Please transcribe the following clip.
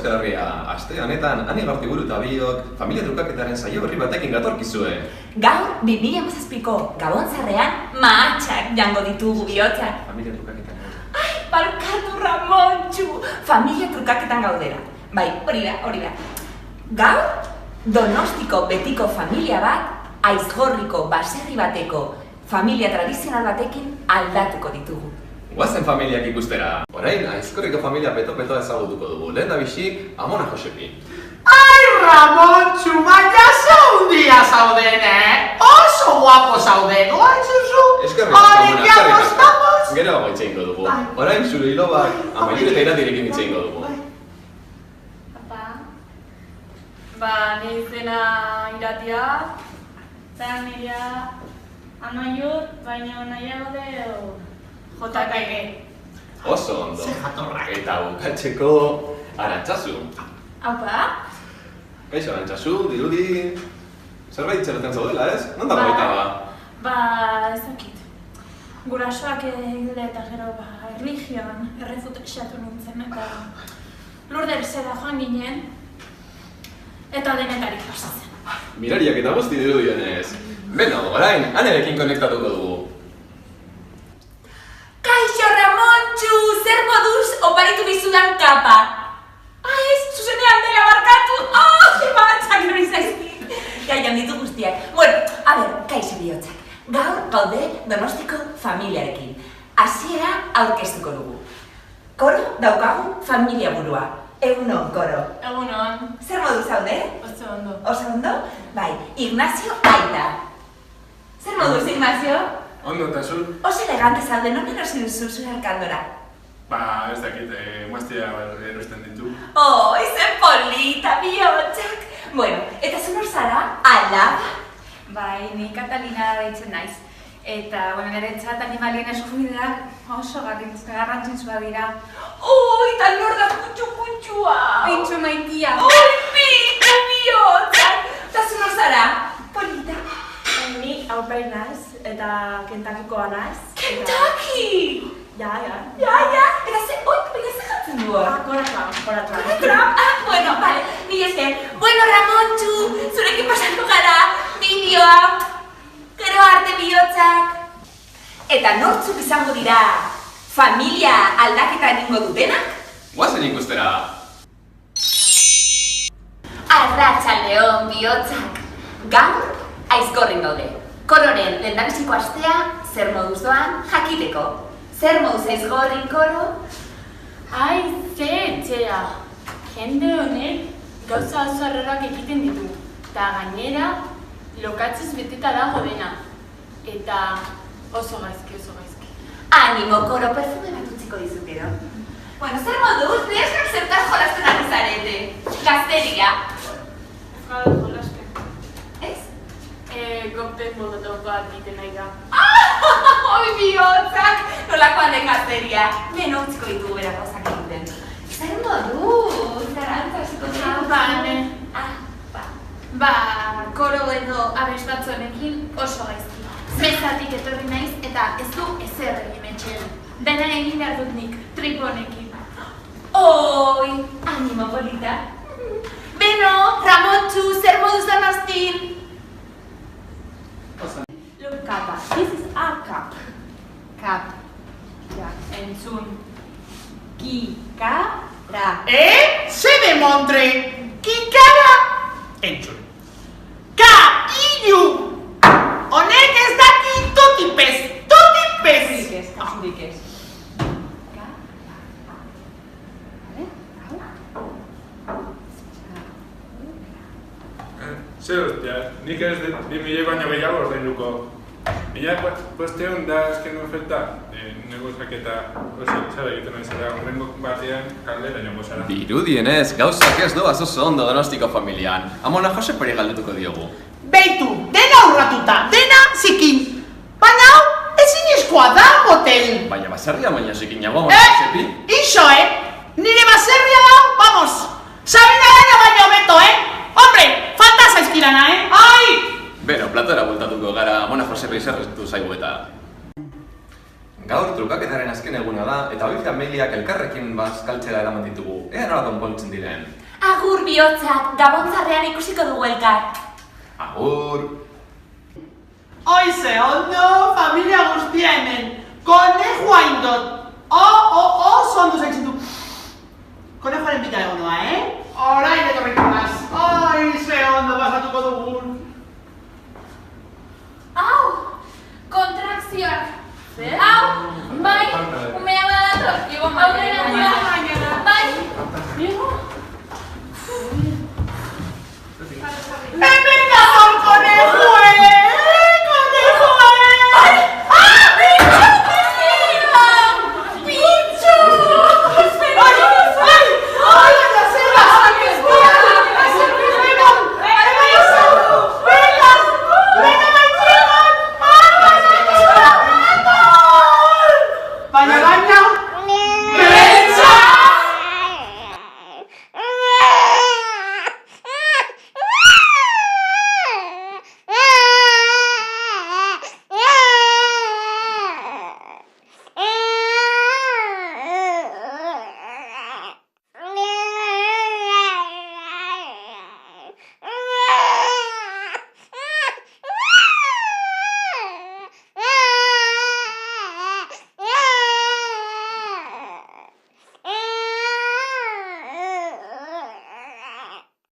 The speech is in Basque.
Euskal Herria, aste honetan, Ane Gartiburu eta biok familia trukaketaren saio berri batekin gatorkizue. Gaur, 2017ko Gabontzarrean mahatxak jango ditugu bihotzak. Familia trukaketan gaudera. Ai, barkatu Ramontxu! Familia trukaketan gaudera. Bai, hori da. Gaur, Donostiko betiko familia bat, Aizgorriko baserri bateko familia tradizional batekin aldatuko ditugu. Guazen familiak ikustera. Orain, Aizkorriko familia peto-petoa ezagutuko dugu. Lehen da bixi, Amona Josepi. Ai, Ramontxu, baina zaundia zauden, Oso guapo zauden, oaitzuzu? Eskerrik asko, Amona, Gero itxeingo dugu. Orain, zure hilobak, Amaiur eta Iradirekin itxeingo dugu. Nire izena Iratia, eta nirea Amaiur, baina nahiago JKG. Oso ondo. Eta bukatzeko Arantzazu. Aupa? Kaixo Arantzazu, dirudi... Zerbait txeroten zaudela, ez? Non dago baita ba? Ez dakit. Gurasoak egile eta gero erlijioan errefutexatu nintzen eta Lurderzera joan ginen eta denetarik pasatzen. Mirariak eta guzti dirudienez. Beno, orain, Anerekin konektatuko dugu. Kaixo Ramontxu, zer moduz oparitu bizudan kapa? Ez, zuzenean dela barkatu! Mahatxak nori zaizkik! Gaian ditu guztiak. Bueno, kaixo bihotzak. Gaur gaude Donostiko familiarekin. Hasiera aurkeztuko dugu. Koro daukagu familia burua. Egunon, Koro. Egunon. Zer modu zaude? Oso ondo. Oso ondo? Bai, Ignacio Aita. Zer moduz, Ignacio? Ondo eta zu? Oso elegante zaude, non erosi duzu zure alkandora? Ez dakit, muestia erosten ditu. Izen polita, bihotzak! Bueno, eta zu nor zara? Alaba? Bai, ni Katalina deitzen naiz. Eta, niretzat animalien eskubideak oso garrantzitsua dira. Eta nor da putxu-putxua! Pintxo maitia! Pitu, bihotzak! Eta zu nor zara? Polita? Ni Aupain naiz eta Kentakikoa naiz. Kentucky! Ja. Eta ze jatzen du hor? Koratua. Bueno, vale, ni esker. Bueno, Ramontxu, zurekin pasatu gara, bideoa. Gero arte bihotzak. Eta nortzuk izango dira familia aldaketa egingo dutenak? Guazen ikustera. Arratsaldeon bihotzak. Gaur, Aizgorrin gaude. Kororen lehendabiziko astea, zer moduz doan jakiteko. Zer moduz Aizgorrin, Koro? Ai, ze etxea. Jende honek gauza oso harrerak egiten ditu. Eta gainera, lokatziz beteta dago dena. Eta oso gaizki. Animo, Koro, perfume bat utziko dizut edo. Bueno, zer moduz, neskak zertan jolasten ari zarete. Gazteria. Euskal jolasten. Ez? Koktel molotov bat egiten nahi da. Oi, bihotzak! Nolakoan den gazteria. Lehen utziko ditugu berak gauzak egiten. Zer moduz, zarantzasiko Koro edo abesbatzu honekin oso gaizki. Mezatik etorri naiz eta ez du ezer egin etxean. Dena egin behar dut nik, tripo honekin. Oi, animo polita. Beno, Ramontxu, zer moduz Donostin? Look, Kapa. This is our cup. Kap. Ja, entzun. Kikara. Se demontre! Kikara! Entzun. Ka-ilu! Honek ez daki tutipez! Kasurik ez. Zer hostia, nik ez 2000 baino gehiago ordeinuko. Bila bosteon da azken oferta, negozaketa zara egiten nahi zara, horrengo batean kaldera jongo zara. Dirudienez, gauzak ez doaz oso ondo Donostiko familian. Amona Joseperi galdetuko diogu. Beitu, dena urratuta, dena zikin. Baina hau, ezin eskoa da, motel. Baina baserria baina zikinago, Amona Josepi. Iso, nire baserria da, vamos. Sabina baina baino beto, Hombre, falta zaizkirana, Ai! Beno, platora bultatuko gara Amona Josepi zerretu zaigu eta. Gaur trukaketaren azken eguna da, eta bi familiak elkarrekin bazkaltzera eraman ditugu. Ea nola konpontzen diren. Agur bihotzak, Gabontxarrean ikusiko dugu elkar. Agur! Oize, ondo, familia guztia hemen. Konejoa indot. Oso ondo zaitzen du. Konejoaren pita egonoa, Orain etorriko naz. Oize, ondo pasatuko dugun. Hau, kontrakzioak. Hau, bai, umea badator. Aurrera,